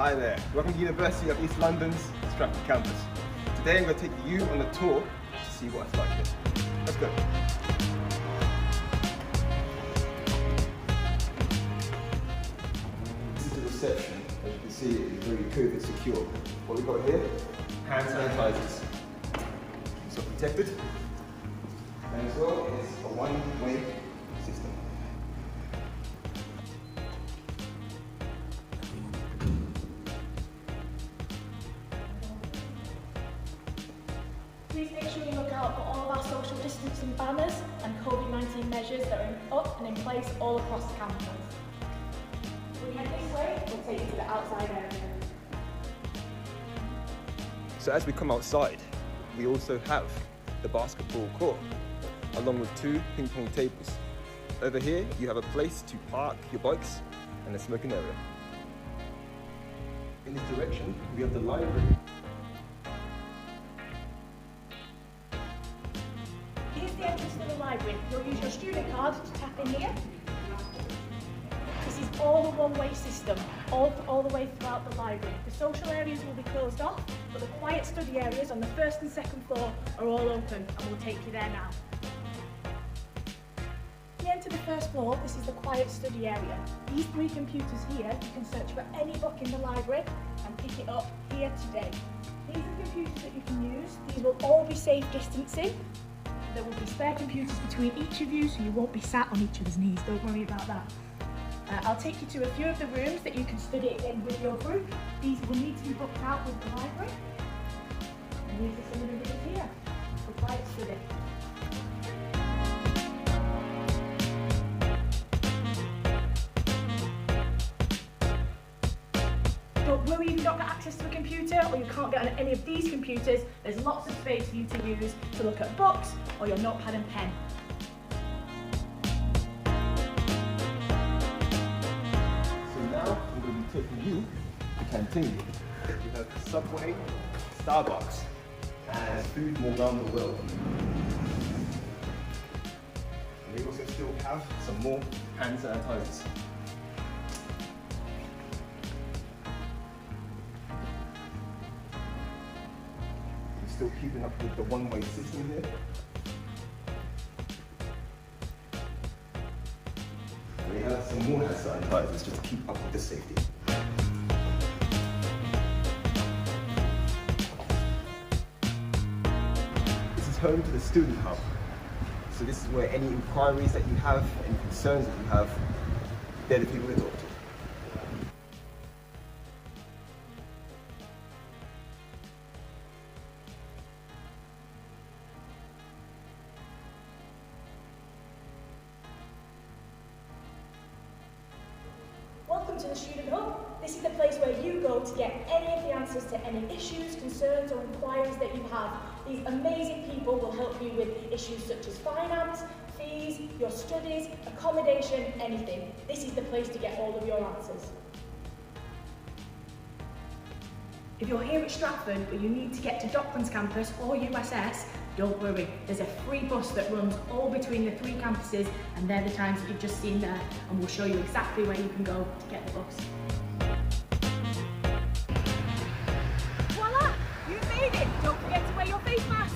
Hi there, welcome to the University of East London's Stratford campus. Today I'm going to take you on a tour to see what it's like here. Let's go. This is the reception. As you can see, it is very COVID secure. What we've got here, hand sanitizers. It's all protected. And as well, it's a one-way system. Please make sure you look out for all of our social distancing banners and COVID-19 measures that are up and in place all across the campus. When we head this way, we'll take you to the outside area. So as we come outside, we also have the basketball court, along with 2 ping pong tables. Over here, you have a place to park your bikes and a smoking area. In this direction, we have the library. Here's the entrance to the library. You'll use your student card to tap in here. This is all a one-way system, all the way throughout the library. The social areas will be closed off, but the quiet study areas on the 1st and 2nd floor are all open, and we'll take you there now. If you enter the 1st floor, this is the quiet study area. These 3 computers here, you can search for any book in the library and pick it up here today. These are computers that you can use. These will all be safe distancing. There will be spare computers between each of you, so you won't be sat on each other's knees. Don't worry about that. I'll take you to a few of the rooms that you can study in with your group. These will need to be booked out with the library. And these are some of the rooms here for quiet study. Don't worry if you've not got access to a computer or you can't get on any of these computers. There's lots of space for you to use to look at books or your notepad and pen. I'm going to be taking you to Canteen. We have Subway, Starbucks, and food from all around the world. And we also still have some more hand sanitizers. We're still keeping up with the one-way system here. We have some more hand sanitizers just to keep up with the safety. This is home to the student hub. So this is where any inquiries that you have, any concerns that you have, they're the people to talk to. Welcome to the Student Hub. This is the place where you go to get any of the answers to any issues, concerns or inquiries that you have. These amazing people will help you with issues such as finance, fees, your studies, accommodation, anything. This is the place to get all of your answers. If you're here at Stratford but you need to get to Docklands campus or USS, don't worry, there's a free bus that runs all between the 3 campuses, and they're the times that you've just seen there, and we'll show you exactly where you can go to get the bus. Voila! You've made it! Don't forget to wear your face mask!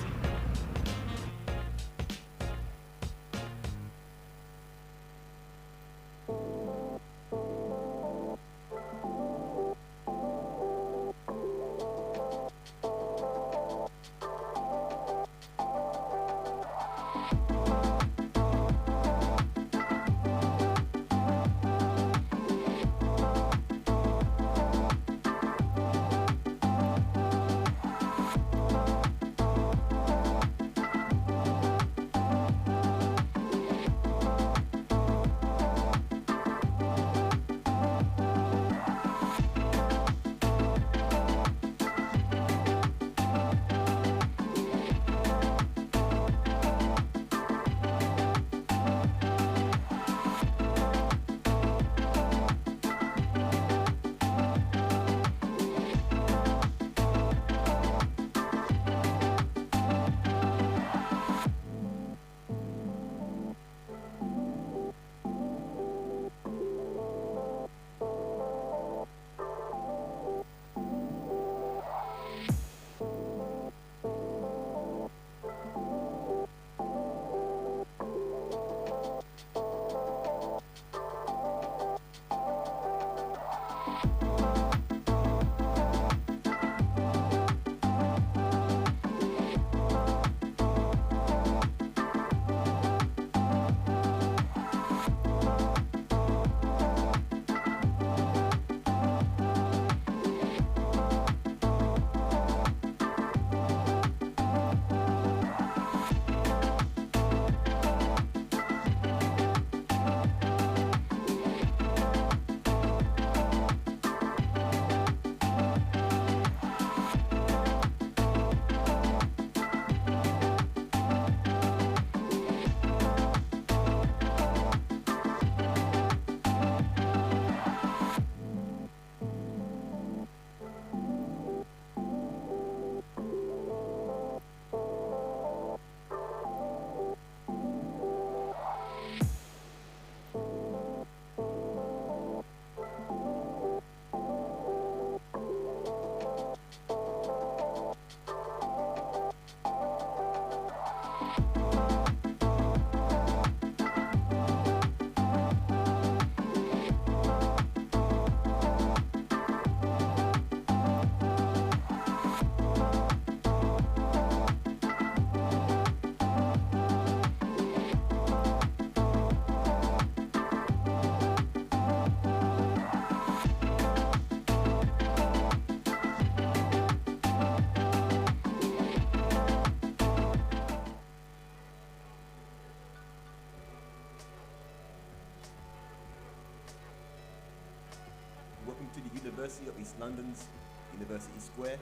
University of East London's University Square,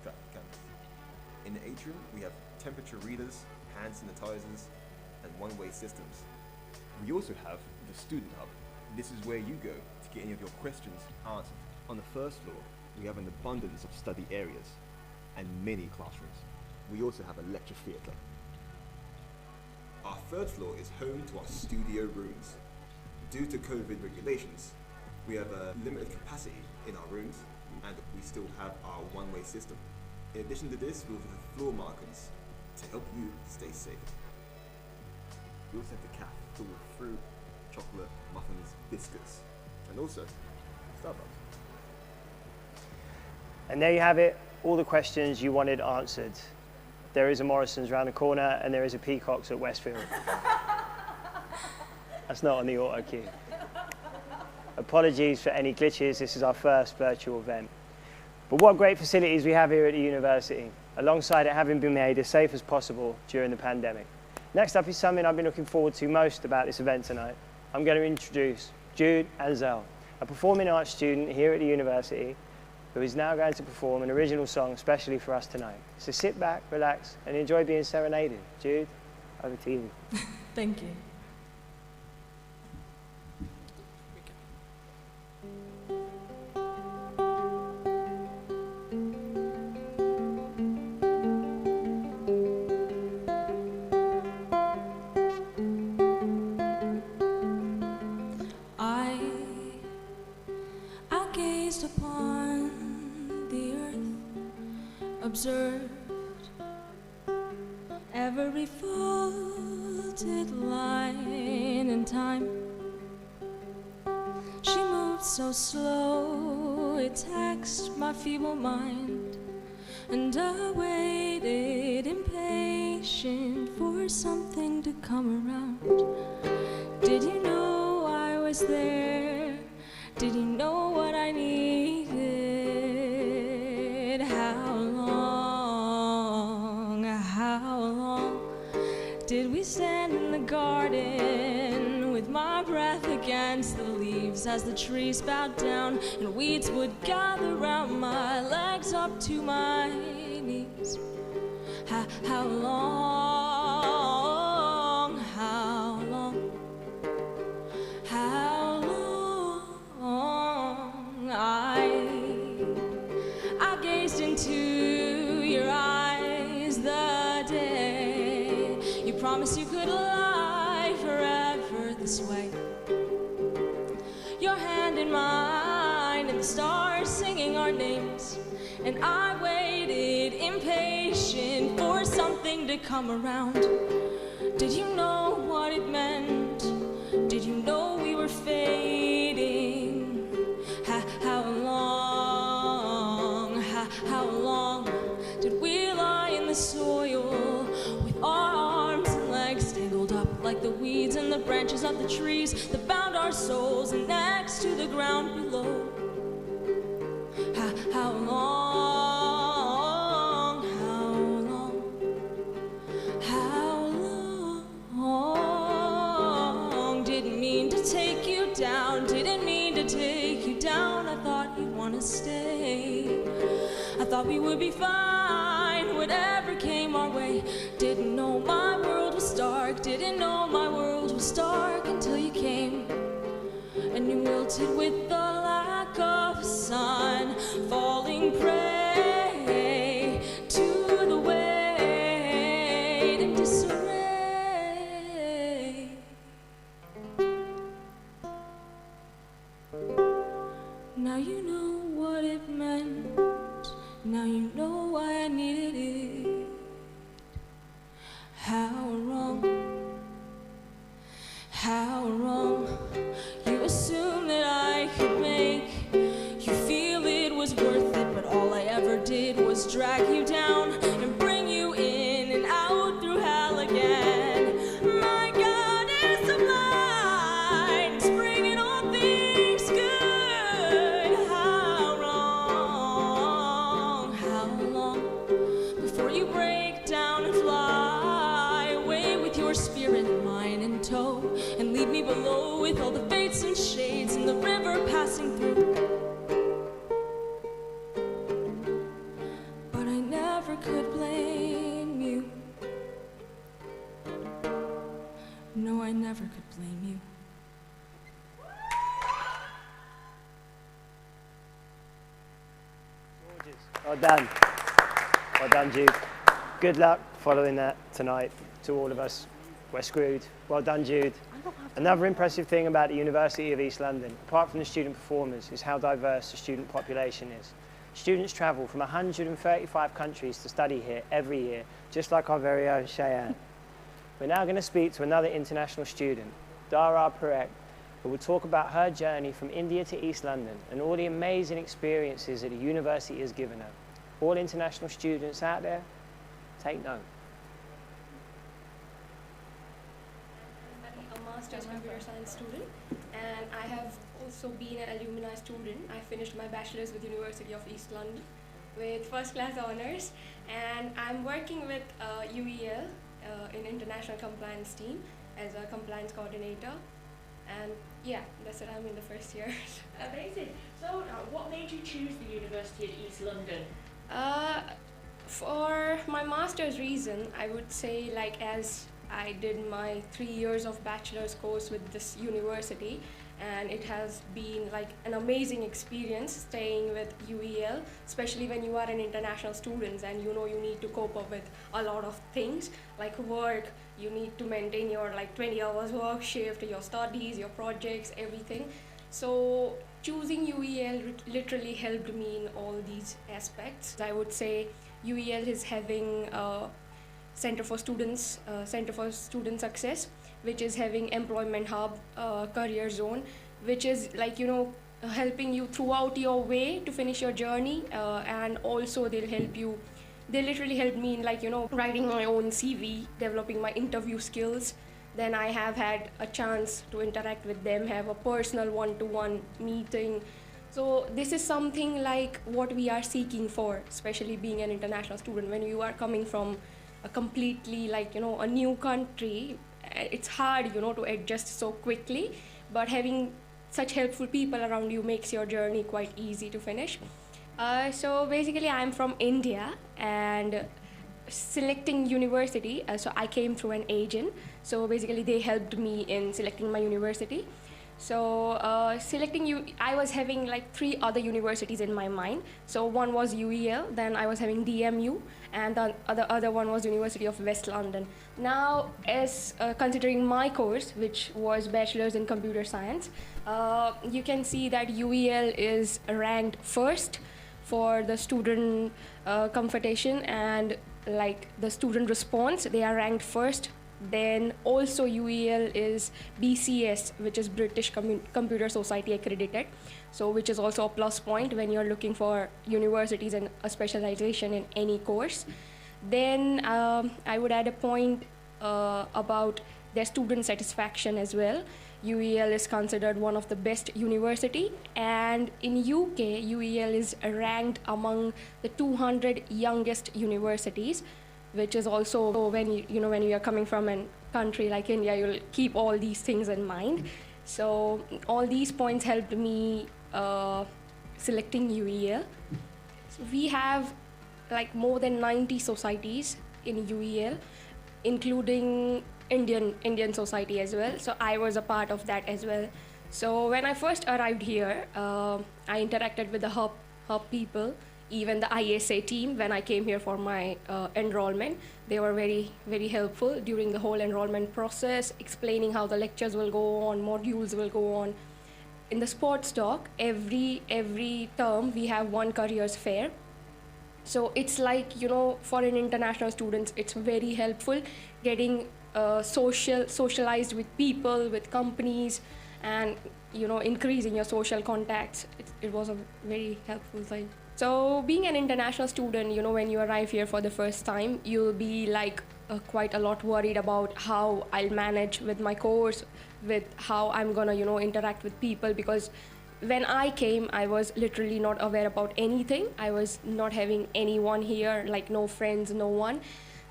Stratford campus. In the atrium, we have temperature readers, hand sanitizers, and one-way systems. We also have the student hub. This is where you go to get any of your questions answered. On the first floor, we have an abundance of study areas and many classrooms. We also have a lecture theatre. Our third floor is home to our studio rooms. Due to COVID regulations, we have a limited capacity in our rooms, and we still have our one-way system. In addition to this, we also have floor markers to help you stay safe. We also have the cafe filled with fruit, chocolate, muffins, biscuits, and also Starbucks. And there you have it, all the questions you wanted answered. There is a Morrison's around the corner, and there is a Peacock's at Westfield. That's not on the auto cue. Apologies for any glitches, this is our first virtual event. But what great facilities we have here at the university, alongside it having been made as safe as possible during the pandemic. Next up is something I've been looking forward to most about this event tonight. I'm going to introduce Jude Ansel, a performing arts student here at the university, who is now going to perform an original song especially for us tonight. So sit back, relax, and enjoy being serenaded. Jude, over to you. Thank you. I gazed upon the earth, observed every folded line in time. She moved so slow, it taxed my feeble mind, and I waited impatient for something to come around. Did you know I was there? Did you know what I needed? How long did we stand in the garden with my breath against the leaves as the trees bowed down and weeds would gather round my legs up to my knees? How long? I gazed into your eyes the day you promised you could lie forever this way. Your hand in mine and the stars singing our names, and I waited impatient for something to come around. Did you know what it meant? Did you know we were fading? How long did we lie in the soil with our arms and legs tangled up like the weeds and the branches of the trees that bound our souls and next to the ground below? How long didn't mean to take you down, didn't mean to take you down. I thought you'd want to stay. I thought we would be fine, whatever came our way. Didn't know my world was dark, didn't know my world was dark until you came. And you wilted with the lack of sun, falling prey to the weight and disarray. Now you know what it meant. Now you know why I needed it. How wrong you assumed that I could make you feel it was worth it, but all I ever did was drag you down and bring you in and out through hell again. My God is so blind, it's bringing all things good. How long before you break down and fly away with your spirit and mine in tow, and leave me below with all the fates and shades and the river passing through? Judges. Well done. Well done, Jude. Good luck following that tonight to all of us. We're screwed. Well done, Jude. Another impressive thing about the University of East London, apart from the student performers, is how diverse the student population is. Students travel from 135 countries to study here every year, just like our very own Cheyenne. We're now going to speak to another international student, Dara Parekh, who will talk about her journey from India to East London and all the amazing experiences that the university has given her. All international students out there, take note. I'm a master's computer science student, and I have also been an alumni student. I finished my bachelor's with University of East London with first class honors, and I'm working with UEL in international compliance team as a compliance coordinator. And yeah, that's it. I'm in the first year. Amazing. So, what made you choose the University of East London? For my master's reason, I would say, like, as I did my 3 years of bachelor's course with this university, and it has been like an amazing experience staying with UEL, especially when you are an international student and you know you need to cope up with a lot of things like work. You need to maintain your like 20 hours work shift, your studies, your projects, everything. So choosing UEL literally helped me in all these aspects. I would say UEL is having a Center for Student Success, which is having employment hub, career zone, which is like, you know, helping you throughout your way to finish your journey, and also they literally helped me in, like, you know, writing my own CV, developing my interview skills. Then I have had a chance to interact with them, have a personal one-to-one meeting. So this is something like what we are seeking for, especially being an international student. When you are coming from a completely, like, you know, a new country, it's hard, you know, to adjust so quickly, but having such helpful people around you makes your journey quite easy to finish. So basically I'm from India, and selecting university, so I came through an agent. So basically they helped me in selecting my university. So I was having like 3 other universities in my mind. So one was UEL, then I was having DMU, and the other one was University of West London. Now, as considering my course, which was Bachelor's in Computer Science, you can see that UEL is ranked first for the student competition and like the student response. They are ranked first. Then also UEL is BCS, which is British Computer Society accredited, so which is also a plus point when you're looking for universities and a specialization in any course. Then I would add a point about their student satisfaction as well. UEL is considered one of the best university, and in UK, UEL is ranked among the 200 youngest universities, which is also, when you are coming from a country like India, you'll keep all these things in mind. So all these points helped me selecting UEL. So we have like more than 90 societies in UEL, including Indian society as well. So I was a part of that as well. So when I first arrived here, I interacted with the hub people, even the ISA team. When I came here for my enrollment, they were very, very helpful during the whole enrollment process, explaining how the lectures will go on, modules will go on. In the sports doc, every term we have one careers fair. So it's like, you know, for an international students, it's very helpful getting socialized with people, with companies, and, you know, increasing your social contacts. It was a very helpful thing. So being an international student, you know, when you arrive here for the first time, you'll be like quite a lot worried about how I'll manage with my course, with how I'm gonna, you know, interact with people, because when I came, I was literally not aware about anything. I was not having anyone here, like no friends, no one.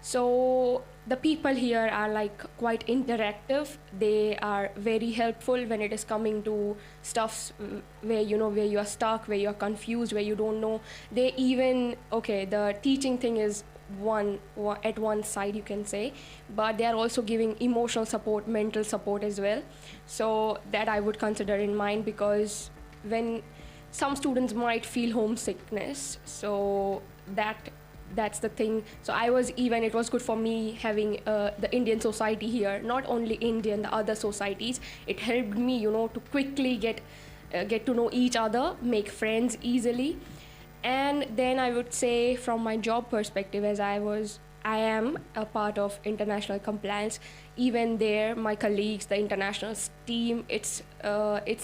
So the people here are like quite interactive. They are very helpful when it is coming to stuffs where, you know, where you are stuck, where you are confused, where you don't know. They even, okay, the teaching thing is at one side, you can say, but they are also giving emotional support, mental support as well. So that I would consider in mind, because when some students might feel homesickness, so that's the thing. So it was good for me having the Indian society here, not only Indian, the other societies. It helped me, to quickly get to know each other, make friends easily. And then I would say from my job perspective, as I am a part of international compliance. Even there, my colleagues, the international team, it's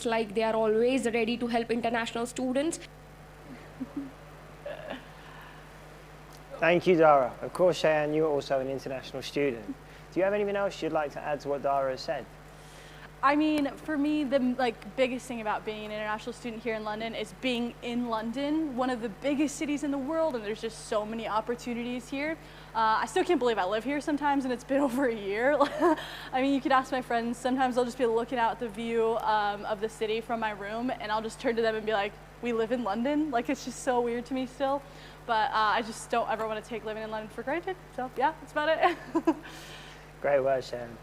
like they are always ready to help international students. Thank you, Dara. Of course, Cheyenne, you're also an international student. Do you have anything else you'd like to add to what Dara has said? I mean, for me, the biggest thing about being an international student here in London is being in London, one of the biggest cities in the world, and there's just so many opportunities here. I still can't believe I live here sometimes, and it's been over a year. I mean, you could ask my friends. Sometimes I'll just be looking out at the view of the city from my room, and I'll just turn to them and be like, "We live in London?" Like, it's just so weird to me still. But I just don't ever want to take living in London for granted. So yeah, that's about it. Great words, Sharon.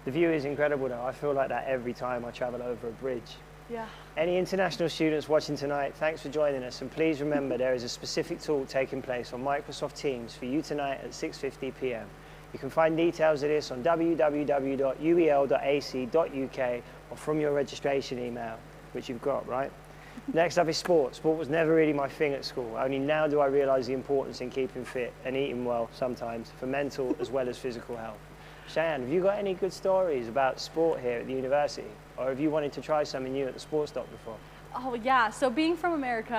The view is incredible though. I feel like that every time I travel over a bridge. Yeah. Any international students watching tonight, thanks for joining us. And please remember there is a specific talk taking place on Microsoft Teams for you tonight at 6:50 p.m. You can find details of this on www.uel.ac.uk or from your registration email, which you've got, right? Next up is sport. Sport was never really my thing at school. Only now do I realise the importance in keeping fit and eating well sometimes for mental as well as physical health. Cheyenne, have you got any good stories about sport here at the university? Or have you wanted to try something new at the sports dock before? Oh yeah, so being from America,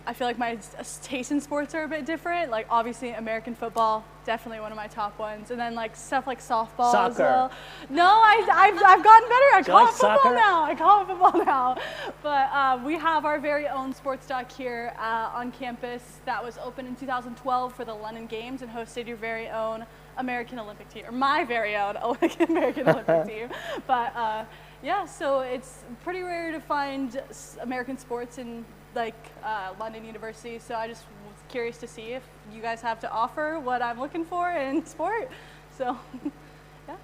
I feel like my taste in sports are a bit different. Like obviously American football, definitely one of my top ones. And then stuff like softball as well. No, I've gotten better. I call it football now. But we have our very own sports dock here on campus that was opened in 2012 for the London Games and hosted your very own American Olympic team, or my very own American Olympic team. But yeah, so it's pretty rare to find American sports in London University. So I just was curious to see if you guys have to offer what I'm looking for in sport. So yeah.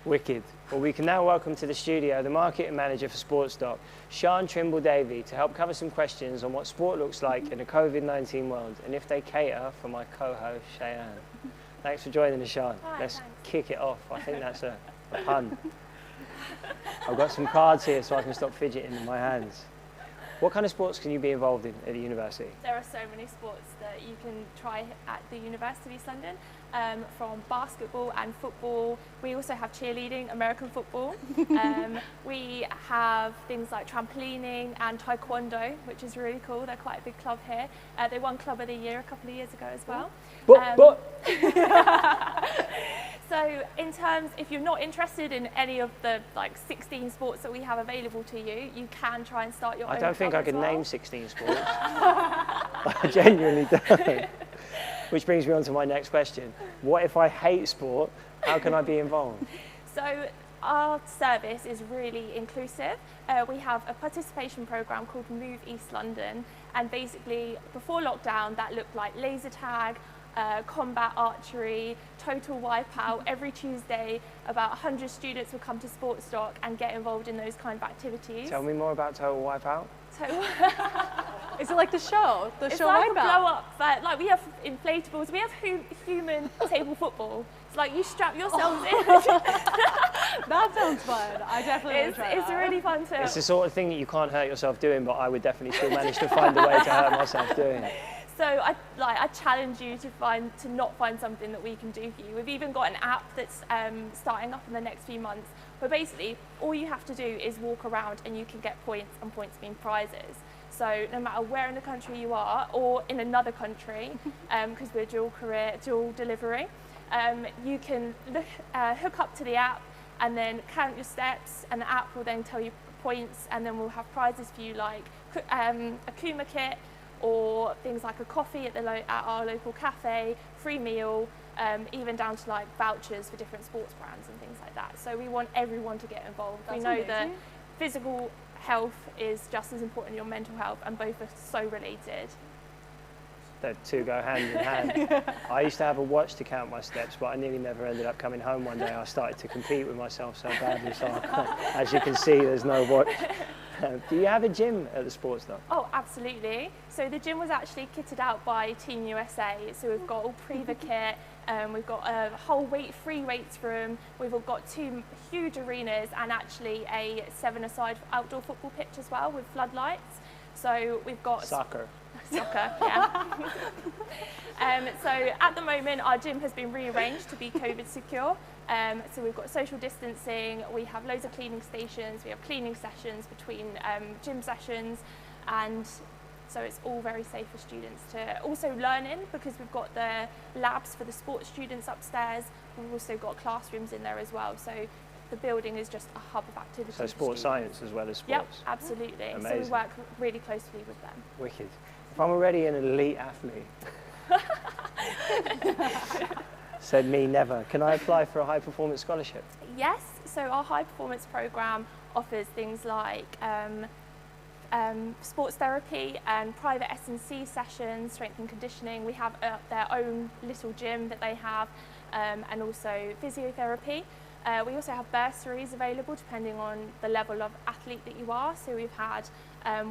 Wicked. Well, we can now welcome to the studio the marketing manager for Sports Dock, Sean Trimble-Davey, to help cover some questions on what sport looks like in a COVID-19 world and if they cater for my co-host Cheyenne. Thanks for joining us, Sean. Let's kick it off. I think that's a pun. I've got some cards here so I can stop fidgeting in my hands. What kind of sports can you be involved in at the university? There are so many sports that you can try at the University of East London, from basketball and football. We also have cheerleading, American football. We have things like trampolining and taekwondo, which is really cool. They're quite a big club here. They won Club of the Year a couple of years ago as well. So in terms, if you're not interested in any of the 16 sports that we have available to you, you can try and start your own. I don't think I can name 16 sports. I genuinely don't. Which brings me on to my next question. What if I hate sport? How can I be involved? So our service is really inclusive. We have a participation program called Move East London, and basically before lockdown that looked like laser tag, combat archery, total wipeout. Every Tuesday about 100 students will come to Sports Dock and get involved in those kind of activities. Tell me more about total wipeout. Is it like the show? It's like a blow up, but we have inflatables. We have human table football. It's like you strap yourselves in. That sounds fun. I definitely want to try that. It's really fun too. It's the sort of thing that you can't hurt yourself doing, but I would definitely still manage to find a way to hurt myself doing it. So I challenge you to not find something that we can do for you. We've even got an app that's starting up in the next few months, where basically all you have to do is walk around and you can get points, and points mean prizes. So no matter where in the country you are, or in another country, because we're dual delivery, you can hook up to the app and then count your steps, and the app will then tell you points, and then we'll have prizes for you like a Kuma kit, or things like a coffee at our local cafe, free meal, even down to vouchers for different sports brands and things like that. So we want everyone to get involved. That's we know amazing. that physical health is just as important as your mental health, and both are so related. The two go hand in hand. I used to have a watch to count my steps, but I nearly never ended up coming home one day. I started to compete with myself so badly, so as you can see, there's no watch. Do you have a gym at the Sports Dock? Oh, absolutely. So the gym was actually kitted out by Team USA. So we've got all Preva kit, we've got a whole free weights room, we've all got 2 huge arenas and actually a 7-a-side outdoor football pitch as well with floodlights. So we've got... Soccer. Soccer, yeah. So at the moment our gym has been rearranged to be COVID secure. So we've got social distancing, we have loads of cleaning stations, we have cleaning sessions between gym sessions, and so it's all very safe for students to also learn in, because we've got the labs for the sports students upstairs. We've also got classrooms in there as well. So the building is just a hub of activities. So sports science as well as sports? Yep, absolutely. Amazing. So we work really closely with them. Wicked. If I'm already an elite athlete, said me never, can I apply for a high performance scholarship? Yes, so our high performance program offers things like sports therapy and private S&C sessions, strength and conditioning. We have their own little gym that they have, and also physiotherapy. We also have bursaries available depending on the level of athlete that you are. So we've had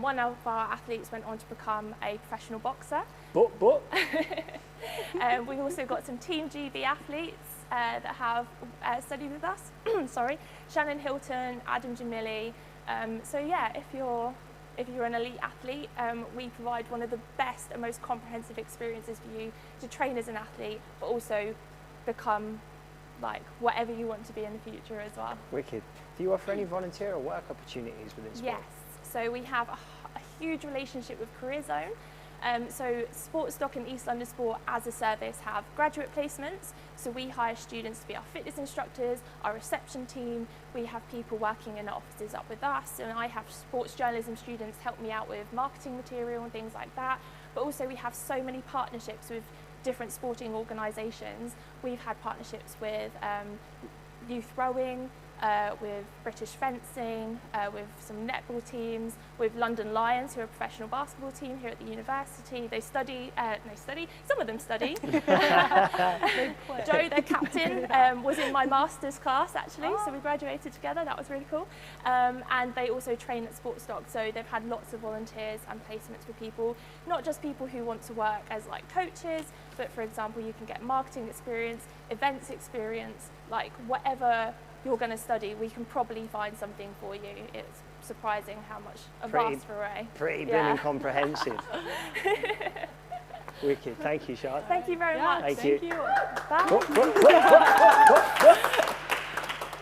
one of our athletes went on to become a professional boxer. We've also got some Team GB athletes that have studied with us. Sorry, Shannon Hilton, Adam Jamili. So yeah, if you're an elite athlete, we provide one of the best and most comprehensive experiences for you to train as an athlete, but also become like whatever you want to be in the future as well. Wicked. Do you offer any volunteer or work opportunities within sport? Yes, so we have a huge relationship with Career Zone. So Sports Dock and East London Sport as a service have graduate placements. So we hire students to be our fitness instructors, our reception team. We have people working in the offices up with us, and I have sports journalism students help me out with marketing material and things like that. But also we have so many partnerships with different sporting organisations. We've had partnerships with youth rowing, with British fencing, with some netball teams, with London Lions, who are a professional basketball team here at the university. They study, some of them study. Joe, their captain, was in my master's class actually, so we graduated together, that was really cool. And they also train at Sports Dock, so they've had lots of volunteers and placements for people, not just people who want to work as like coaches, but for example, you can get marketing experience, events experience, like whatever you're going to study, we can probably find something for you. It's surprising how much a vast array. Pretty blooming comprehensive. Wicked. Thank you, Charlotte. Thank you very much. Thank you. Bye.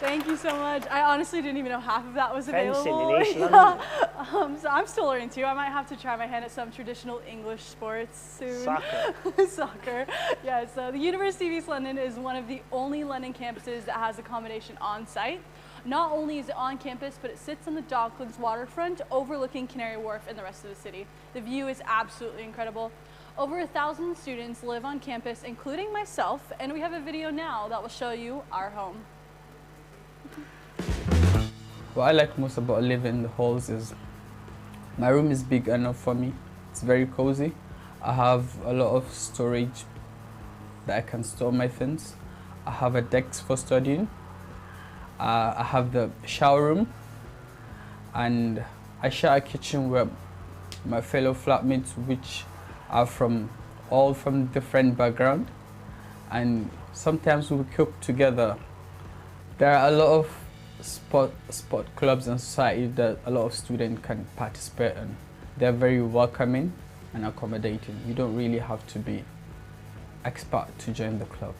Thank you so much. I honestly didn't even know half of that was available. Fencing in East London. So I'm still learning too. I might have to try my hand at some traditional English sports soon. Soccer. Soccer. Yeah, so the University of East London is one of the only London campuses that has accommodation on site. Not only is it on campus, but it sits on the Docklands waterfront overlooking Canary Wharf and the rest of the city. The view is absolutely incredible. Over 1,000 students live on campus, including myself, and we have a video now that will show you our home. What I like most about living in the halls is my room is big enough for me. It's very cozy. I have a lot of storage that I can store my things. I have a desk for studying. I have the shower room, and I share a kitchen with my fellow flatmates, which are all from different backgrounds, and sometimes we cook together. There are a lot of sport clubs and society that a lot of students can participate in. They're very welcoming and accommodating. You don't really have to be expert to join the club.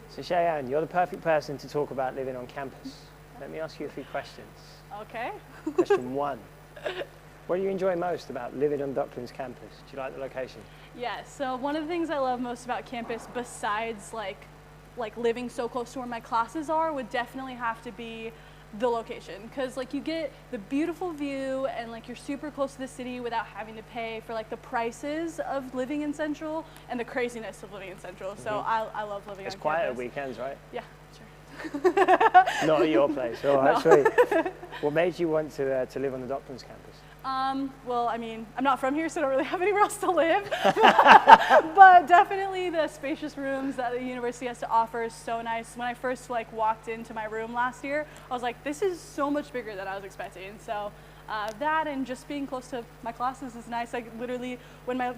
So Cheyenne, you're the perfect person to talk about living on campus. Let me ask you a few questions. Okay. Question 1. What do you enjoy most about living on Docklands campus? Do you like the location? Yeah, so one of the things I love most about campus, besides like living so close to where my classes are, would definitely have to be the location. Because like you get the beautiful view and like you're super close to the city without having to pay for like the prices of living in Central and the craziness of living in Central. So I love living on campus. It's quiet at weekends, right? Yeah, sure. Not at your place. All right, sweet. What made you want to live on the Docklands campus? Well, I mean, I'm not from here, so I don't really have anywhere else to live. But definitely the spacious rooms that the university has to offer is so nice. When I first walked into my room last year, I was like, this is so much bigger than I was expecting. So that and just being close to my classes is nice. Like literally, when my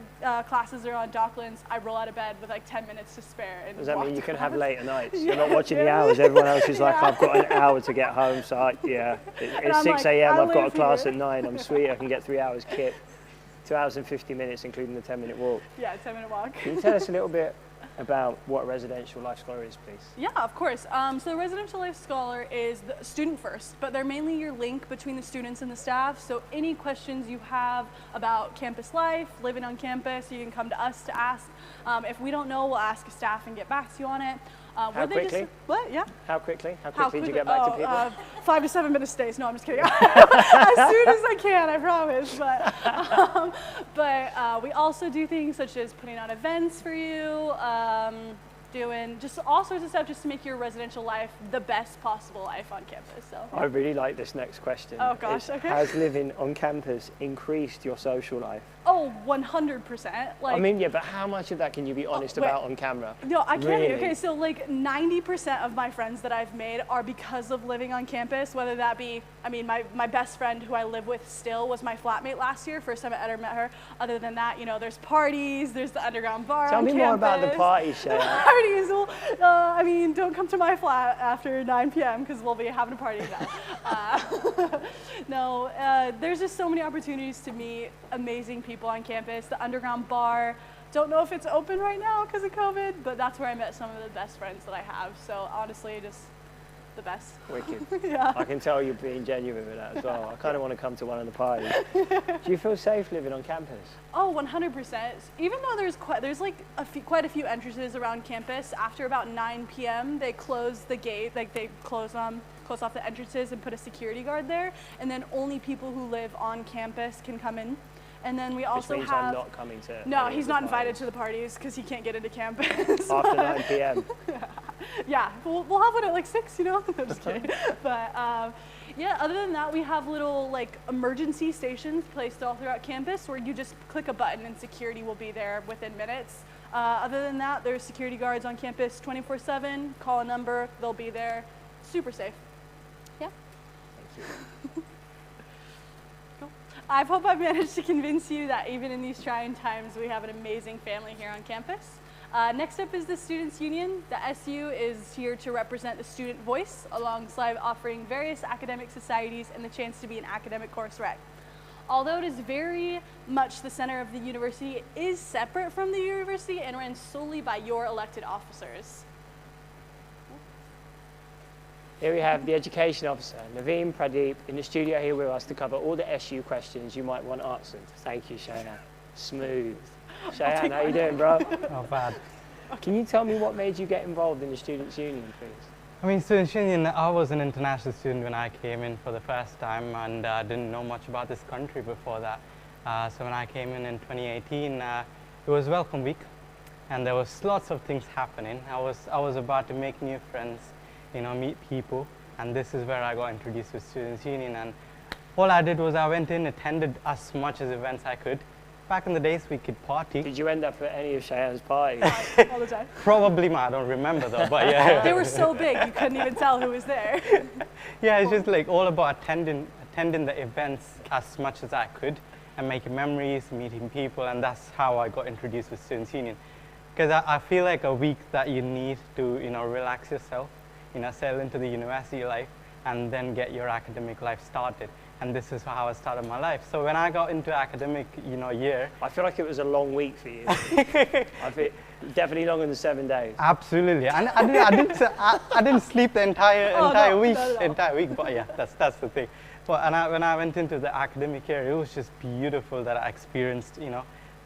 classes are on Docklands, I roll out of bed with like 10 minutes to spare. And does that mean you can have later nights? Yeah. You're not watching the hours. Everyone else is like, I've got an hour to get home. So it's 6 a.m. I've got a class at 9. I'm sweet. I can get 3 hours kit. 2 hours and 50 minutes, including the 10-minute walk. Yeah, 10-minute walk. Can you tell us a little bit about what a residential life scholar is, please? Yeah, of course. So the residential life scholar is the student first, but they're mainly your link between the students and the staff. So any questions you have about campus life, living on campus, you can come to us to ask. If we don't know, we'll ask a staff and get back to you on it. How quickly? What? Yeah. How quickly? How quickly do you get back to people? 5 to 7 minute stays. No, I'm just kidding. As soon as I can, I promise. But we also do things such as putting on events for you, doing just all sorts of stuff just to make your residential life the best possible life on campus. So I really like this next question. Oh gosh, okay. Has living on campus increased your social life? Oh, 100%. I mean, yeah, but how much of that can you be honest about on camera? No, I can't. Really? Okay, so like 90% of my friends that I've made are because of living on campus, whether that be, I mean, my best friend who I live with still was my flatmate last year, first time I ever met her. Other than that, you know, there's parties, there's the underground bar Tell on me campus. more about the parties, Shaya. Parties, well, I mean, don't come to my flat after 9 p.m. because we'll be having a party then. No, there's just so many opportunities to meet amazing people on campus. The underground bar, don't know if it's open right now because of COVID, but that's where I met some of the best friends that I have. So honestly, just the best. Wicked. Yeah. I can tell you're being genuine with that as well. I kind of want to come to one of the parties. Do you feel safe living on campus? Oh, 100%. Even though there's like quite a few entrances around campus, after about 9 p.m. they close the gate, like they close off the entrances and put a security guard there, and then only people who live on campus can come in. And then we also Which means have. I'm not coming to. No, he's not invited to the parties because he can't get into campus. After 9 p.m. Yeah, we'll have it at like 6, you know? I'm just kidding. But yeah, other than that, we have little like emergency stations placed all throughout campus where you just click a button and security will be there within minutes. Other than that, there's security guards on campus 24/7. Call a number, they'll be there. Super safe. Yeah. Thank you. I hope I've managed to convince you that even in these trying times, we have an amazing family here on campus. Next up is the Students' Union. The SU is here to represent the student voice alongside offering various academic societies and the chance to be an academic course rep. Although it is very much the center of the university, it is separate from the university and ran solely by your elected officers. Here we have the education officer, Naveen Pradeep, in the studio here with us to cover all the SU questions you might want answered. Thank you, Shayan. Smooth. Shayan, how you doing, bro? Not bad. Can you tell me what made you get involved in the Students' Union, please? I mean, Students' Union, I was an international student when I came in for the first time and didn't know much about this country before that. So when I came in 2018, it was Welcome Week and there was lots of things happening. I was about to make new friends, you know, meet people, and this is where I got introduced to Students' Union. And all I did was I went in, attended as much as events I could. Back in the days, we could party. Did you end up at any of Shayan's parties? All the time. Probably, I don't remember though, but yeah. They were so big, you couldn't even tell who was there. Yeah, it's just like all about attending the events as much as I could and making memories, meeting people, and that's how I got introduced with Students' Union. Because I feel like a week that you need to, you know, relax yourself, you know, settle into the university life, and then get your academic life started. And this is how I started my life. So when I got into academic, you know, year, I feel like it was a long week for you. I feel definitely longer than 7 days. Absolutely, and I didn't sleep the entire week. But yeah, that's the thing. But when I went into the academic year, it was just beautiful that I experienced, you know,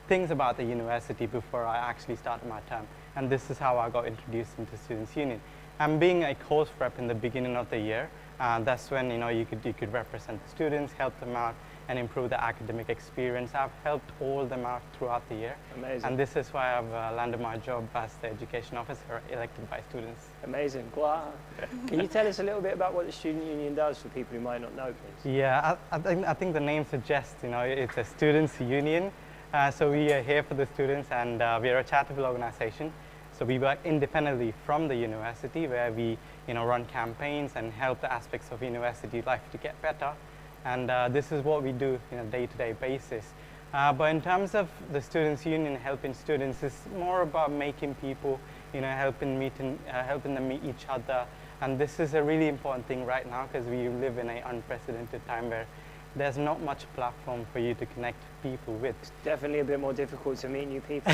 things about the university before I actually started my term. And this is how I got introduced into Students' Union. And being a course rep in the beginning of the year, that's when, you know, you could represent the students, help them out, and improve the academic experience. I've helped all them out throughout the year. Amazing. And this is why I've landed my job as the education officer elected by students. Amazing. Wow. Can you tell us a little bit about what the Student Union does for people who might not know, please? Yeah, I think the name suggests, you know, it's a students' union. So we are here for the students, and we are a charitable organization. So we work independently from the university, where we, you know, run campaigns and help the aspects of university life to get better. And this is what we do on a day-to-day basis. But in terms of the Students' Union helping students, it's more about making people, you know, helping them meet each other. And this is a really important thing right now, because we live in an unprecedented time where there's not much platform for you to connect people with. It's definitely a bit more difficult to meet new people.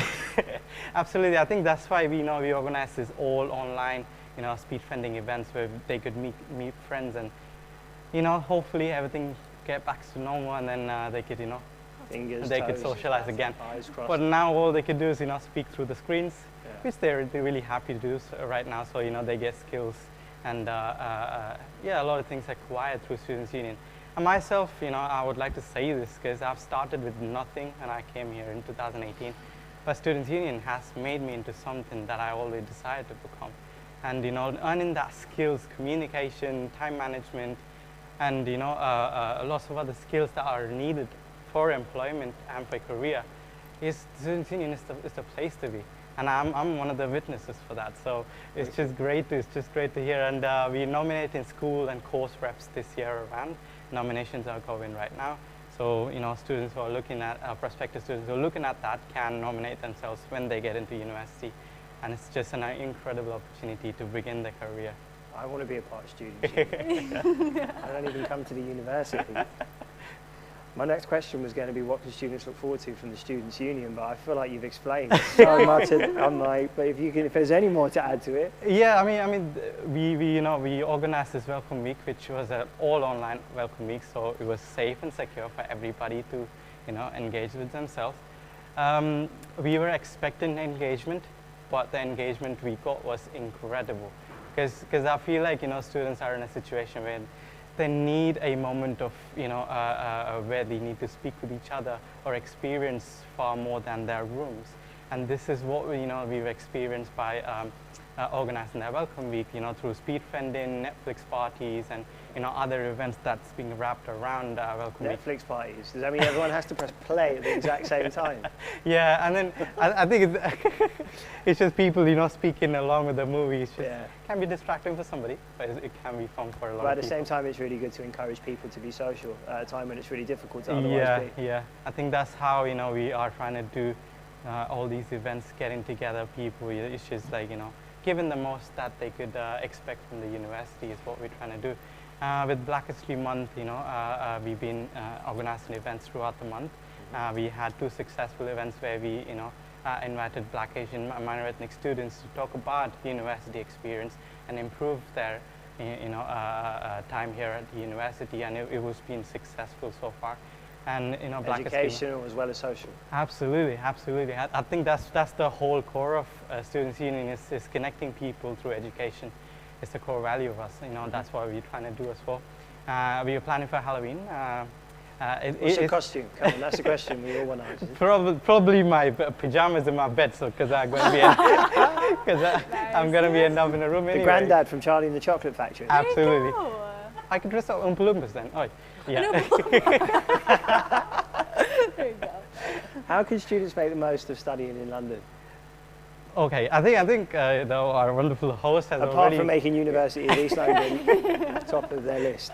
Absolutely. I think that's why we organize this all online, you know, speed friending events where they could meet friends, and, you know, hopefully everything get back to normal, and then they could, you know, they could socialize again. But now all they could do is, you know, speak through the screens, which they're really happy to do right now. So, you know, they get skills, and yeah, a lot of things are acquired through Students' Union. And myself, you know, I would like to say this because I've started with nothing when I came here in 2018. But Students' Union has made me into something that I always decided to become. And, you know, earning that skills, communication, time management, and, you know, lots of other skills that are needed for employment and for career, Students' Union is the place to be. And I'm one of the witnesses for that. So it's just great to hear. And we nominate in school and course reps this year around. Nominations are going right now. So, you know, students who are looking at, prospective students who are looking at that can nominate themselves when they get into university. And it's just an incredible opportunity to begin their career. I want to be a part of Students' Union. I don't even come to the university. My next question was going to be, what can students look forward to from the Students' Union? But I feel like you've explained so much. I'm like, but if there's any more to add to it. Yeah, I mean, we organized this welcome week, which was an all online welcome week, so it was safe and secure for everybody to, you know, engage with themselves. We were expecting engagement, but the engagement we got was incredible, because I feel like, you know, students are in a situation where they need a moment of, you know, where they need to speak with each other or experience far more than their rooms. And this is what we've experienced by organizing their welcome week, you know, through speed friending, Netflix parties, and, you know, other events that's being wrapped around welcome week. Netflix parties. Does that mean everyone has to press play at the exact same time? Yeah, and then I think it's just people, you know, speaking along with the movie. It's just, can be distracting for somebody, but it can be fun for a lot of people. But at the same time, it's really good to encourage people to be social at a time when it's really difficult to otherwise be. Yeah, I think that's how, you know, we are trying to do all these events, getting together people. It's just like, you know, giving the most that they could expect from the university is what we're trying to do. With Black History Month, you know, we've been organizing events throughout the month. We had 2 successful events where we, you know, invited Black, Asian, minor ethnic students to talk about university experience and improve their, you know, time here at the university, and it was been successful so far. And, you know, Black educational as well as social. Absolutely, absolutely. I think that's the whole core of Students' Union is connecting people through education. It's the core value of us. You know, that's what we're trying to do as well. We are planning for Halloween. What's your costume? Come on, that's the question we all want to answer. Probably my pajamas in my bed, so because I'm going to be end up in a room anyway. The granddad from Charlie and the Chocolate Factory. Absolutely. I could dress up Oompa Loompas then. Oh, yeah. There you go. How can students make the most of studying in London? Okay, I think though our wonderful host has Apart from making University of East London top of their list.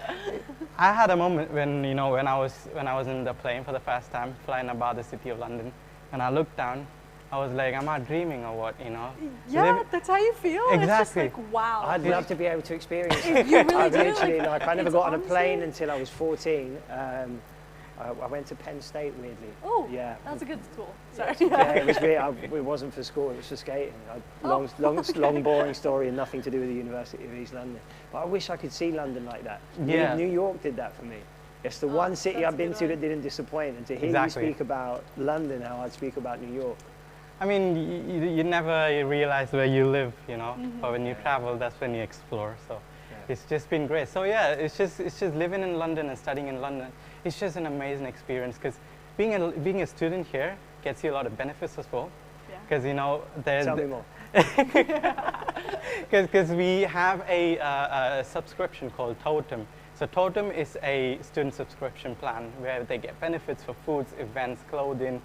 I had a moment when, you know, when I was in the plane for the first time, flying about the city of London, and I looked down, I was like, am I dreaming or what, you know? Yeah, that's how you feel? Exactly. It's just like, wow. I'd love to be able to experience that. You really do. Literally, like, I never got on a plane until I was 14. I went to Penn State, weirdly. Oh, yeah. That's a good school. Sorry. Yeah, it was weird. It wasn't for school, it was for skating. Long, boring story and nothing to do with the University of East London. But I wish I could see London like that. Yeah. New York did that for me. It's the one city I've been to that didn't disappoint. And to hear you speak about London, how I'd speak about New York. I mean, you never realize where you live, you know, but when you travel, that's when you explore. So it's just been great. So yeah, it's just living in London and studying in London. it's just an amazing experience because being a student here gets you a lot of benefits as well. Because you know, Tell me more. Because we have a subscription called Totem. So Totem is a student subscription plan where they get benefits for foods, events, clothing,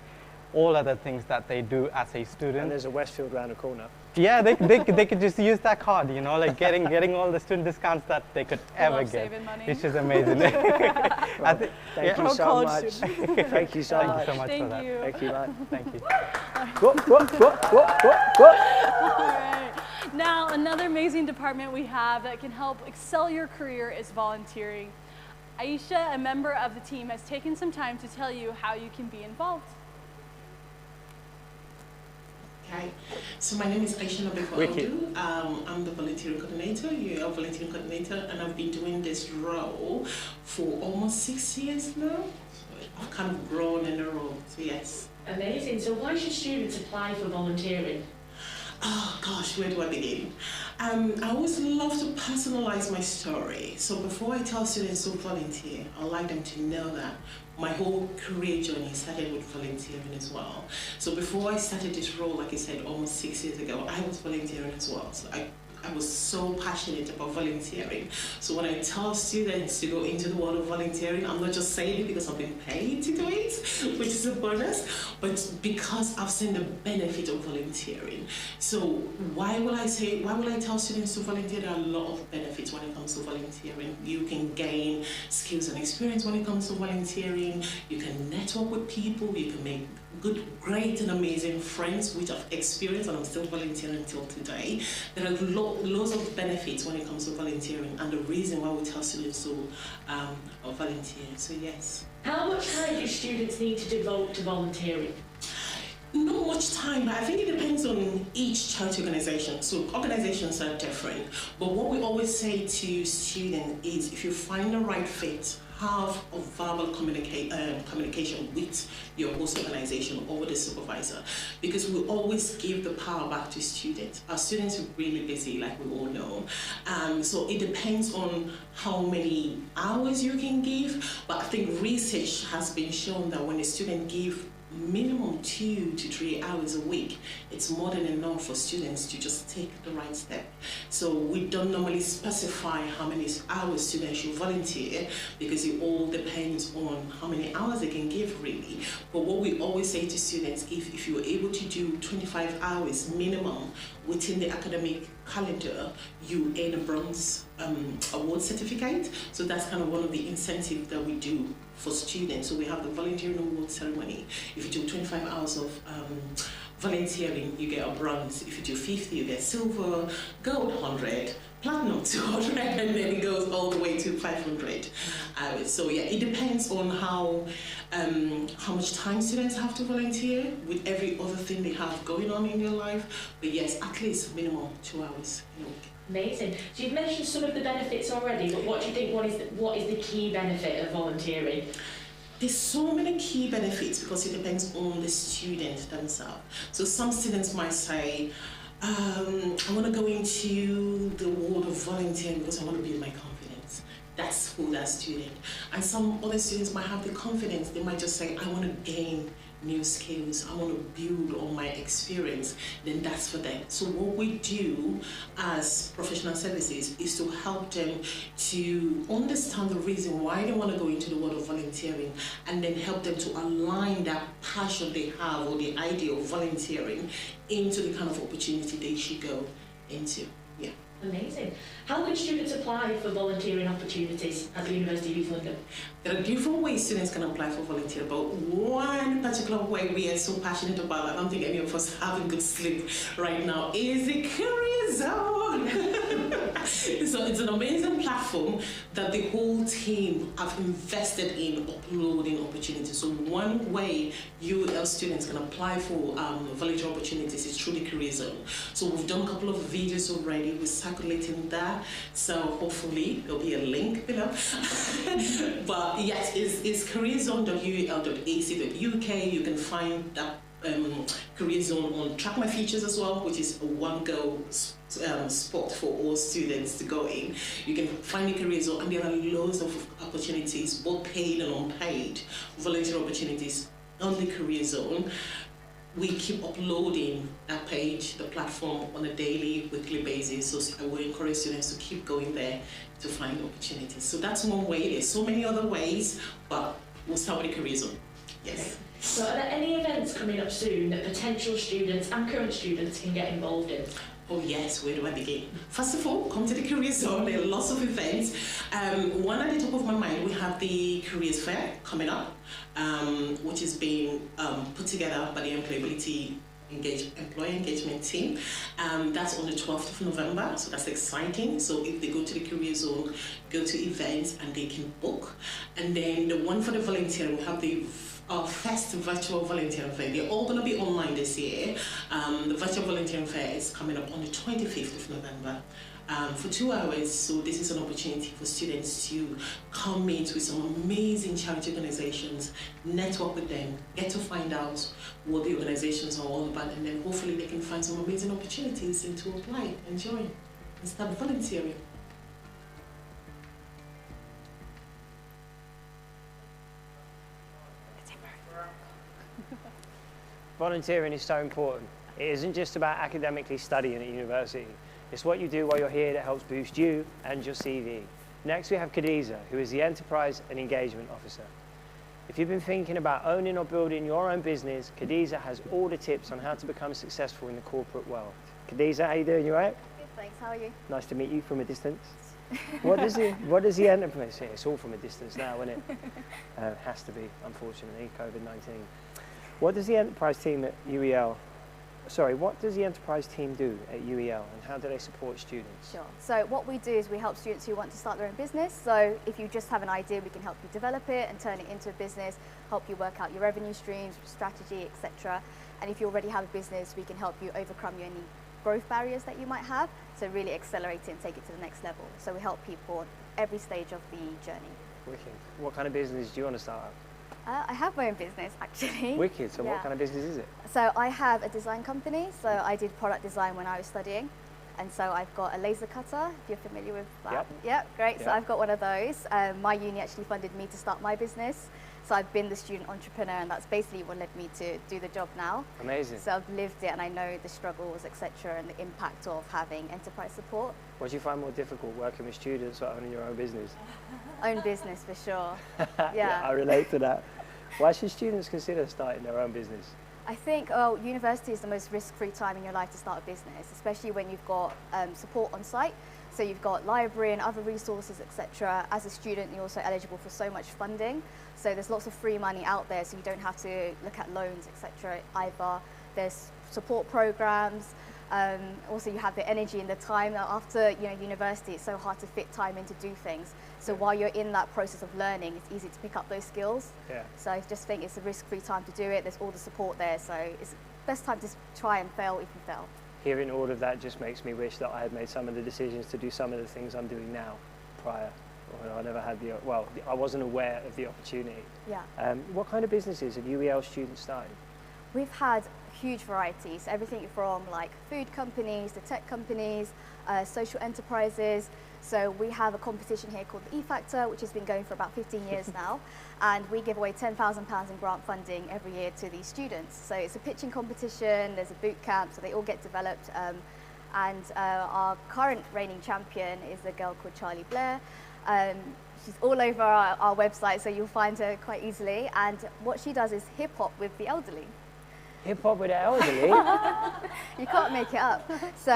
all other things that they do as a student. And there's a Westfield round the corner. Yeah, they could just use that card, you know, like getting all the student discounts that they could ever get. Saving money. Which is amazing. Thank you so much. Thank you so much. Thank you so much for that. Thank you, man. Thank you. All right. Now, another amazing department we have that can help excel your career is volunteering. Aisha, a member of the team, has taken some time to tell you how you can be involved. Hi, so my name is Aisha Nabekwa. I'm the volunteering coordinator, UEL volunteering coordinator, and I've been doing this role for almost 6 years now. So I've kind of grown in the role, so yes. Amazing. So why should students apply for volunteering? Oh gosh, where do I begin? I always love to personalize my story. So before I tell students to volunteer, I'd like them to know that my whole career journey started with volunteering as well. So before I started this role, like I said, almost 6 years ago, I was volunteering as well. So I was so passionate about volunteering. So when I tell students to go into the world of volunteering, I'm not just saying it because I've been paid to do it, which is a bonus, but because I've seen the benefit of volunteering. So why will I tell students to volunteer? There are a lot of benefits when it comes to volunteering. You can gain skills and experience when it comes to volunteering. You can network with people. You can make good, great and amazing friends, which I've experienced and I'm still volunteering until today. There are loads of benefits when it comes to volunteering and the reason why we tell students to volunteer, so yes. How much time do students need to devote to volunteering? Not much time, but I think it depends on each charity organization. So organizations are different, but what we always say to students is if you find the right fit, have a verbal communication with your host organization or with the supervisor, because we always give the power back to students. Our students are really busy, like we all know. So it depends on how many hours you can give, but I think research has been shown that when a student gives minimum 2 to 3 hours a week, it's more than enough for students to just take the right step. So we don't normally specify how many hours students should volunteer because it all depends on how many hours they can give really. But what we always say to students, if you're able to do 25 hours minimum within the academic calendar, you earn a bronze award certificate. So that's kind of one of the incentives that we do for students. So we have the volunteering award ceremony. If you do 25 hours of volunteering, you get a bronze. If you do 50, you get silver, gold 100, platinum 200, and then it goes all the way to 500 hours. So yeah, it depends on how much time students have to volunteer with every other thing they have going on in their life. But yes, at least minimum 2 hours a week. Amazing. So you've mentioned some of the benefits already, but what do you think, what is the key benefit of volunteering? There's so many key benefits because it depends on the student themselves. So some students might say, I want to go into the world of volunteering because I want to build my confidence. That's who that student. And some other students might have the confidence. They might just say, I want to gain new skills, I want to build on my experience, then that's for them. So what we do as professional services is to help them to understand the reason why they want to go into the world of volunteering and then help them to align that passion they have or the idea of volunteering into the kind of opportunity they should go into. Yeah. Amazing. How can students apply for volunteering opportunities at the University of East London? There are different ways students can apply for volunteer, but one particular way we are so passionate about, I don't think any of us have a good sleep right now, is the Career Zone. So it's an amazing platform that the whole team have invested in uploading opportunities. So one way UEL students can apply for volunteer opportunities is through the Career Zone. So we've done a couple of videos already, we're circulating that, so hopefully there'll be a link below. But yes, it's careerzone.uel.ac.uk. You can find that career zone on Track My Futures as well, which is a one-go spot for all students to go in. You can find a career zone, and there are loads of opportunities, both paid and unpaid, volunteer opportunities on the career zone. We keep uploading that page, the platform, on a daily, weekly basis. So I will encourage students to keep going there to find opportunities. So that's one way. There's so many other ways, but we'll start with the career zone. Yes. Okay. So are there any events coming up soon that potential students and current students can get involved in? Oh yes, where do I begin? First of all, come to the Career Zone. There are lots of events. One at the top of my mind, we have the Careers Fair coming up, which is being put together by the Employee Engagement Team. That's on the 12th of November, so that's exciting. So if they go to the Career Zone, go to events and they can book. And then the one for the volunteering, we have the first virtual volunteering fair. They're all going to be online this year. The virtual volunteering fair is coming up on the 25th of November for 2 hours. So this is an opportunity for students to come meet with some amazing charity organizations, network with them, get to find out what the organizations are all about, and then hopefully they can find some amazing opportunities and to apply and join and start volunteering. Volunteering is so important. It isn't just about academically studying at university. It's what you do while you're here that helps boost you and your CV. Next we have Khadija, who is the Enterprise and Engagement Officer. If you've been thinking about owning or building your own business, Khadija has all the tips on how to become successful in the corporate world. Khadija, how you doing? You all right? Good, thanks. How are you? Nice to meet you from a distance. What does the enterprise say? It's all from a distance now, isn't it? Has to be, unfortunately, COVID-19. What does the enterprise team at UEL, what does the enterprise team do at UEL, and how do they support students? Sure. So what we do is we help students who want to start their own business. So if you just have an idea, we can help you develop it and turn it into a business, help you work out your revenue streams, strategy, etc. And if you already have a business, we can help you overcome any growth barriers that you might have. So really accelerate it and take it to the next level. So we help people at every stage of the journey. Wicked. What kind of business do you want to start up? I have my own business, actually. Wicked. So what kind of business is it? So I have a design company. So I did product design when I was studying. And so I've got a laser cutter, if you're familiar with that. Yep, great. Yep. So I've got one of those. My uni actually funded me to start my business. So I've been the student entrepreneur, and that's basically what led me to do the job now. Amazing. So I've lived it, and I know the struggles, etc., and the impact of having enterprise support. What do you find more difficult, working with students or owning your own business? Own business, for sure. Yeah, I relate to that. Why should students consider starting their own business? I think university is the most risk-free time in your life to start a business, especially when you've got support on site. So you've got library and other resources, etc. As a student, you're also eligible for so much funding. So there's lots of free money out there, so you don't have to look at loans, etc. either. There's support programs. Also, you have the energy and the time. After university, it's so hard to fit time in to do things. So while you're in that process of learning, it's easy to pick up those skills. Yeah. So I just think it's a risk-free time to do it. There's all the support there, so it's the best time to try and fail if you fail. Hearing all of that just makes me wish that I had made some of the decisions to do some of the things I'm doing now prior. I never had I wasn't aware of the opportunity. Yeah. What kind of businesses have UEL students started? We've had huge varieties, everything from like food companies to tech companies, social enterprises. So we have a competition here called the E-Factor, which has been going for about 15 years now. And we give away £10,000 in grant funding every year to these students. So it's a pitching competition, there's a boot camp, so they all get developed. And our current reigning champion is a girl called Charlie Blair. She's all over our website, so you'll find her quite easily. And what she does is hip hop with the elderly. Hip hop with the elderly? You can't make it up. So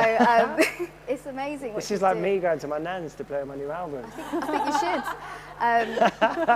it's amazing what This is like me going to my nan's to play my new album. I think you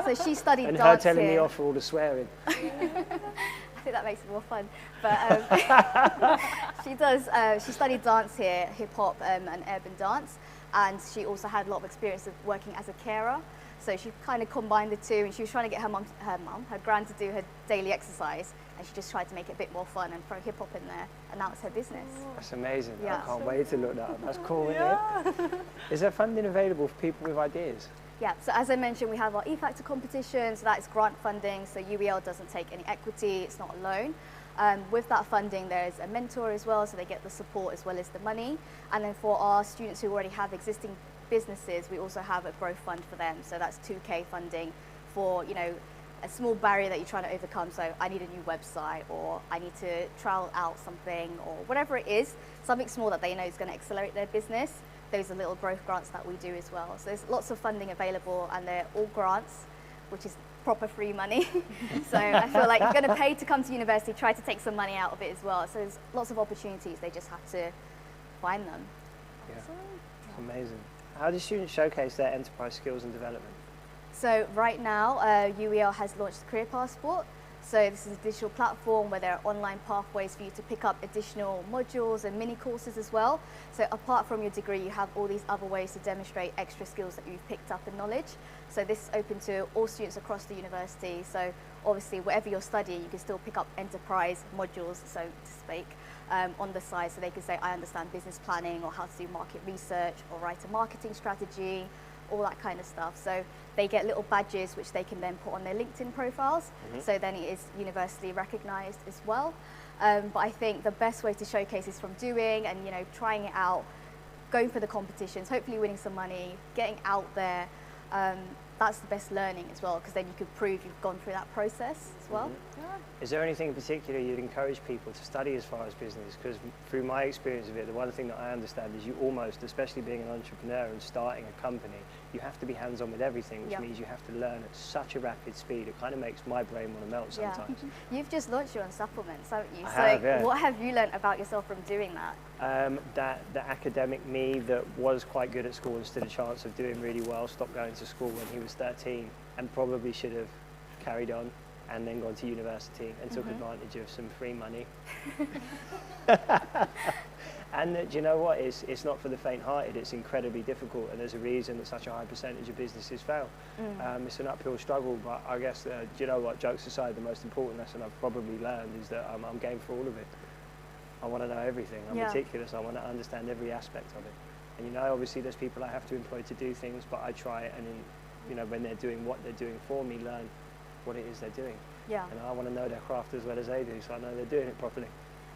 should. So she studied and dance her telling here. me off for all the swearing. I think that makes it more fun. But she studied dance here, hip hop and urban dance. And she also had a lot of experience of working as a carer. So she kind of combined the two, and she was trying to get her gran to do her daily exercise, and she just tried to make it a bit more fun and throw hip hop in there, and now it's her business. That's amazing. Yeah. I can't wait to look that up. That's cool, isn't it? Is there funding available for people with ideas? Yeah, so as I mentioned, we have our E-Factor competition, so that is grant funding, so UEL doesn't take any equity, it's not a loan. With that funding, there's a mentor as well, so they get the support as well as the money. And then for our students who already have existing businesses, we also have a growth fund for them. So that's 2K funding for, you know, a small barrier that you're trying to overcome. So I need a new website, or I need to trial out something, or whatever it is, something small that they know is going to accelerate their business. Those are little growth grants that we do as well. So there's lots of funding available, and they're all grants, which is proper free money. So I feel like you're going to pay to come to university, try to take some money out of it as well. So there's lots of opportunities, they just have to find them. Yeah. Amazing. How do students showcase their enterprise skills and development? So right now, UEL has launched the Career Passport. So this is a digital platform where there are online pathways for you to pick up additional modules and mini courses as well. So apart from your degree, you have all these other ways to demonstrate extra skills that you've picked up in knowledge. So this is open to all students across the university. So obviously, whatever you're studying, you can still pick up enterprise modules, so to speak, on the side. So they can say, I understand business planning, or how to do market research, or write a marketing strategy, all that kind of stuff. So they get little badges which they can then put on their LinkedIn profiles. So then it is universally recognized as well. But I think the best way to showcase is from doing and, you know, trying it out, going for the competitions, hopefully winning some money, getting out there. That's the best learning as well, because then you could prove you've gone through that process as well. Is there anything in particular you'd encourage people to study as far as business? Because through my experience of it, the one thing that I understand is you almost, especially being an entrepreneur and starting a company, you have to be hands-on with everything, which means you have to learn at such a rapid speed. It kind of makes my brain want to melt sometimes. You've just launched your own supplements, haven't you? I have, what have you learned about yourself from doing that? That the academic me that was quite good at school and stood a chance of doing really well stopped going to school when he was 13, and probably should have carried on and then gone to university and took advantage of some free money. And do you know what? It's not for the faint-hearted. It's incredibly difficult, and there's a reason that such a high percentage of businesses fail. It's an uphill struggle, but I guess, do you know what? Jokes aside, the most important lesson I've probably learned is that I'm game for all of it. I want to know everything. I'm meticulous. I want to understand every aspect of it. And you know, obviously, there's people I have to employ to do things, but I try and, you know, when they're doing what they're doing for me, learn what it is they're doing. And I want to know their craft as well as they do, so I know they're doing it properly.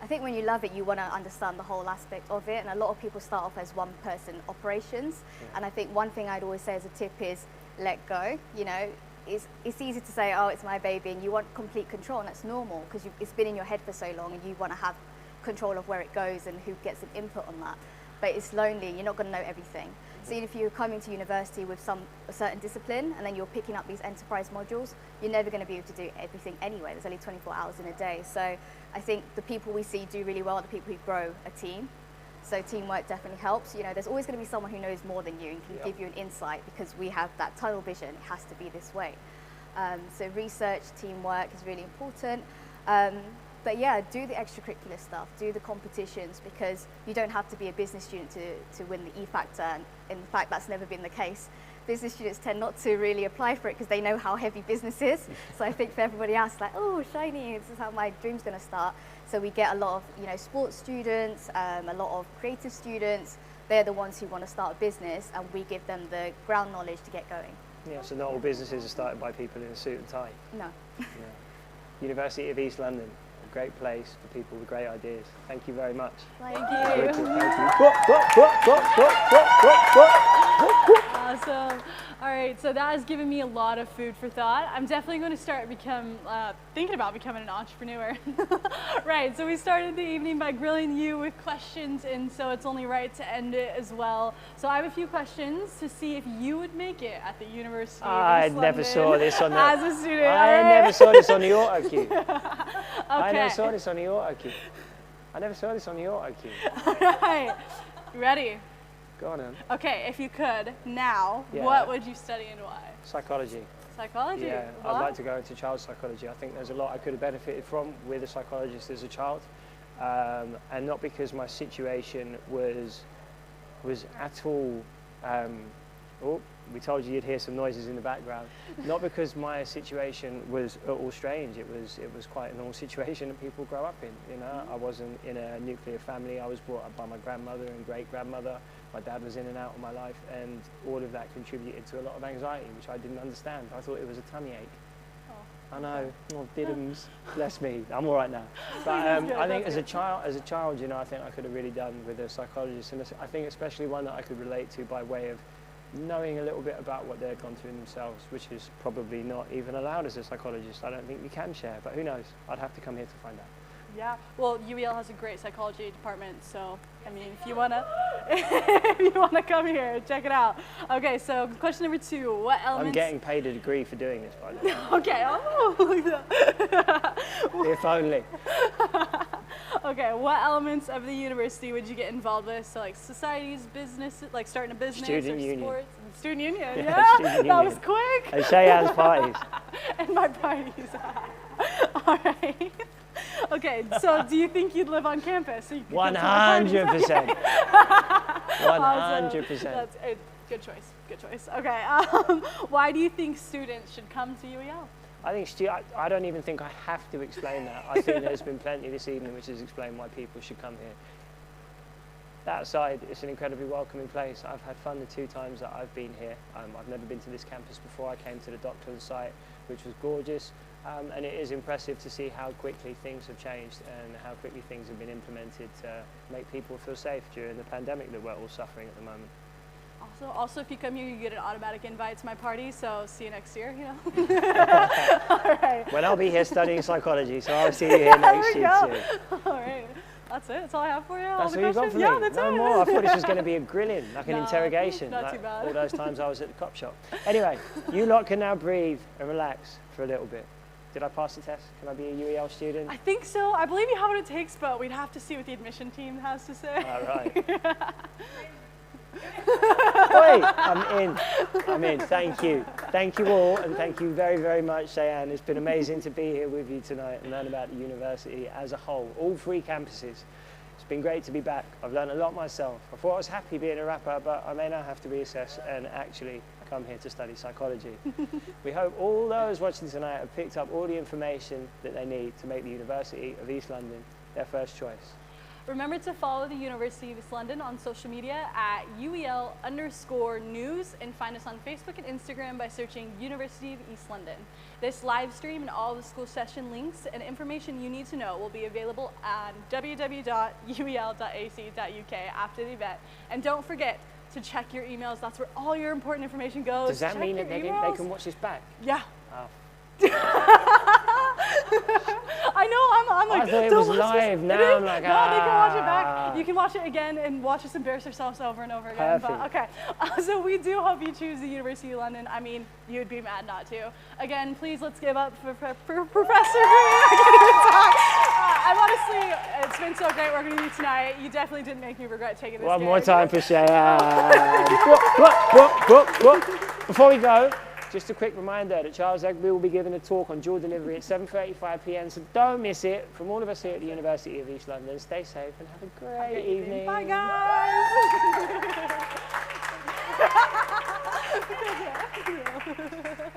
I think when you love it, you want to understand the whole aspect of it, and a lot of people start off as one-person operations. And I think one thing I'd always say as a tip is let go. You know, it's easy to say, oh, it's my baby, and you want complete control, and that's normal because it's been in your head for so long, and you want to have control of where it goes and who gets an input on that. But it's lonely, you're not going to know everything. So if you're coming to university with a certain discipline, and then you're picking up these enterprise modules, you're never going to be able to do everything anyway. There's only 24 hours in a day. So I think the people we see do really well are the people who grow a team. So teamwork definitely helps. You know, there's always going to be someone who knows more than you and can give you an insight, because we have that tunnel vision. It has to be this way. So research, teamwork is really important. But yeah, do the extracurricular stuff, do the competitions, because you don't have to be a business student to win the E Factor. And in fact, that's never been the case. Business students tend not to really apply for it because they know how heavy business is. So I think for everybody else, like, oh, shiny, this is how my dream's going to start. So we get a lot of, you know, sports students, a lot of creative students. They're the ones who want to start a business, and we give them the ground knowledge to get going. Yeah, so not all businesses are started by people in a suit and tie. No. University of East London. Great place for people with great ideas. Thank you very much. Thank you. Awesome. All right, so that has given me a lot of food for thought. I'm definitely going to start thinking about becoming an entrepreneur. Right, so we started the evening by grilling you with questions, and so it's only right to end it as well. So I have a few questions to see if you would make it at the University of East London. Never saw this on the as a student. I never saw this on the auto cue. I Okay. never saw this on the auto cue. I never saw this on the auto cue. All right, you ready? Go on then. Okay, if you could, now, Yeah. what would you study and why? Psychology. Psychology? Yeah, Why? I'd like to go into child psychology. I think there's a lot I could have benefited from with a psychologist as a child, and not because my situation was at all. Oh, we told you you'd hear some noises in the background. Not because my situation was at all strange. It was quite a normal situation that people grow up in. You know, I wasn't in a nuclear family. I was brought up by my grandmother and great grandmother. My dad was in and out of my life, and all of that contributed to a lot of anxiety, which I didn't understand. I thought it was a tummy ache. I know. Oh, diddums. Bless me. I'm all right now. But I think as a child, you know, I think I could have really done with a psychologist, and I think especially one that I could relate to by way of knowing a little bit about what they've gone through themselves, which is probably not even allowed as a psychologist. I don't think you can share, but who knows? I'd have to come here to find out. Yeah, well, UEL has a great psychology department, so I mean, if you wanna come here, check it out. Okay, so question number 2: what elements? I'm getting paid a degree for doing this, by the way. Okay. If only. Okay, what elements of the university would you get involved with? So like societies, business, like starting a business, student or union. Sports. Student union. Yeah, Yeah, student that union. was quick. And Cheyenne's parties. And my parties. All right. Okay, so do you think you'd live on campus? So you could 100%. 100%. That's a good choice. Good choice. Okay. Why do you think students should come to UEL? I think I don't even think I have to explain that. I think there's been plenty this evening which has explained why people should come here. That aside, it's an incredibly welcoming place. I've had fun the 2 times that I've been here. I've never been to this campus before. I came to the Docklands site, which was gorgeous. And it is impressive to see how quickly things have changed and how quickly things have been implemented to make people feel safe during the pandemic that we're all suffering at the moment. Also, if you come here, you get an automatic invite to my party, so see you next year, you know. All right. Well, I'll be here studying psychology, so I'll see you here next year too. All right. That's it. That's all I have for you. That's all you got for me? Yeah, that's no it. more. I thought this was going to be a grilling, like an interrogation. Not like too bad. all those times I was at the cop shop. Anyway, you lot can now breathe and relax for a little bit. Did I pass the test? Can I be a UEL student? I think so. I believe you have what it takes, but we'd have to see what the admission team has to say. All right. Wait, I'm in. Thank you. Thank you all, and thank you very, very much, Cheyenne. It's been amazing to be here with you tonight and learn about the university as a whole, all 3 campuses. It's been great to be back. I've learned a lot myself. I thought I was happy being a rapper, but I may now have to reassess and actually come here to study psychology. We hope all those watching tonight have picked up all the information that they need to make the University of East London their first choice. Remember to follow the University of East London on social media at UEL_news and find us on Facebook and Instagram by searching University of East London. This live stream and all the school session links and information you need to know will be available on www.uel.ac.uk after the event. And don't forget to check your emails. That's where all your important information goes. Does that mean that they can watch this back? Yeah. Oh. I know, I'm like, I thought it was live. Now I'm like, no, they can watch it back. You can watch it again and watch us embarrass ourselves over and over again. Perfect. But, okay, so we do hope you choose the University of London. I mean, you'd be mad not to. Again, please let's give up for Professor Green. I can't even talk. I'm honestly, it's been so great working with you tonight. You definitely didn't make me regret taking this. One gig. more time for Cheyenne. Before we go, just a quick reminder that Charles Egby will be giving a talk on dual delivery at 7:35 p.m. So don't miss it. From all of us here at the University of East London, stay safe and have a great evening. Bye, guys.